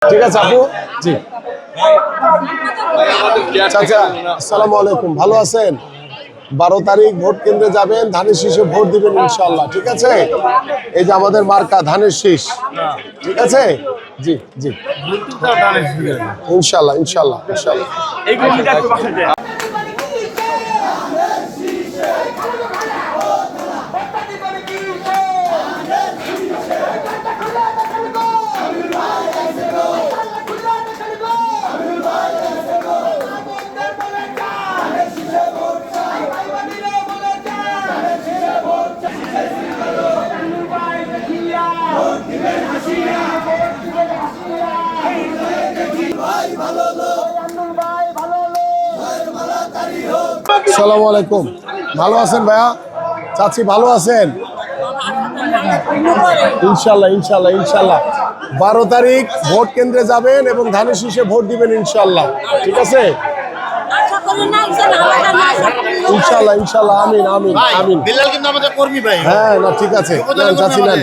ঠিক আছে আপু। জি চাচা, আসসালামু আলাইকুম, ভালো আছেন? 12 তারিখ ভোট কেন্দ্রে যাবেন, ধানের শীষে ভোট দিবেন ইনশাল্লাহ। ঠিক আছে, এই যে আমাদের মার্কা ধানের শীষ। ঠিক আছে, জি জি, ইনশাল্লাহ ইনশাল্লাহ ইনশাল্লাহ। আসসালামু আলাইকুম, ভালো আছেন ভাইয়া? চাচি ভালো আছেন? ইনশাল্লাহ ইনশাল্লাহ ইনশাল্লাহ। 12 তারিখ ভোট কেন্দ্রে যাবেন এবং ধানের শীষে ভোট দিবেন ইনশাল্লাহ। ঠিক আছে, ইনশাল্লাহ ইনশাল্লাহ, আমিন আমিন আমিন। বিল্লাল কিন্তু আমাদের কর্মী ভাই। হ্যাঁ না ঠিক আছে, চাচি নেন।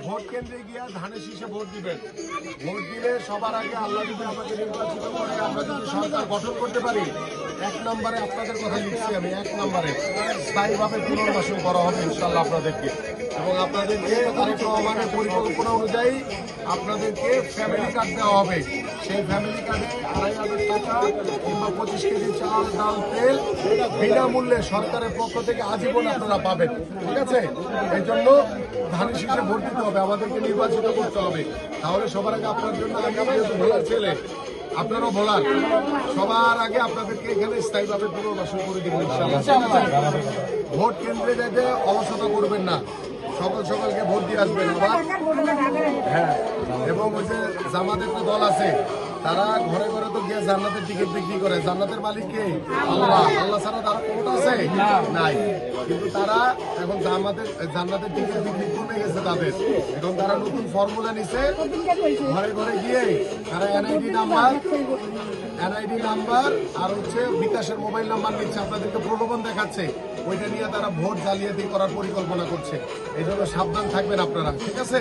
ভোট কেন্দ্রে গিয়ে ধানের শীষে ভোট দিবেন। ভোট দিলে সবার আগে আল্লাহ যদি আমাকে নির্বাচিত করে, আমরা যদি সরকার গঠন করতে পারি, 1 নম্বরে আপনাদের কথা লিখছি আমি, 1 নম্বরে স্থায়ীভাবে পুনর্বাসন করা হবে ইনশাল্লাহ আপনাদেরকে। এবং আপনাদেরকে তারেক রহমানের পরিকল্পনা অনুযায়ী আপনাদেরকে ফ্যামিলি কার্ড দেওয়া হবে। সেই ফ্যামিলি কার্ডে 2,500 টাকা কিংবা 25 কেজি চাল ডাল তেল বিনামূল্যে সরকারের পক্ষ থেকে আজীবন আপনারা পাবেন। ঠিক আছে, এই জন্য ধানের শীষে ভোট দিতে হবে, আমাদেরকে নির্বাচিত করতে হবে। তাহলে সবার আগে আপনার জন্য ভোলার ছেলে, আপনারও ভোলার, সবার আগে আপনাদেরকে এখানে স্থায়ীভাবে পুনর্বাসন করে দিবেন ইনশাআল্লাহ। ভোট কেন্দ্রে যেতে অলসতা করবেন না, সকাল সকালকে ভোট দিয়ে আসবেন আবার। হ্যাঁ, এবং ওই যে জামাতের একটা দল আছে, তারা ঘরে ঘরে তো গিয়ে জান্নাতের টিকিট বিক্রি করে। জান্নাতের মালিক কে? আল্লাহ। আল্লাহ ছাড়া তারা কোটা আছে নাই, কিন্তু তারা এখন জান্নাতের টিকিট বিক্রি কমে গেছে তাদের। এখন তারা নতুন ফর্মুলা নিছে, ঘরে ঘরে গিয়ে তারা এনআইডি নাম্বার আর হচ্ছে বিকাশের মোবাইল নাম্বার নিচ্ছে, আপনাদেরকে প্রলোভন দেখাচ্ছে, ওইটা নিয়ে তারা ভোট জালিয়াতি করার পরিকল্পনা করছে। এই জন্য সাবধান থাকবেন আপনারা। ঠিক আছে,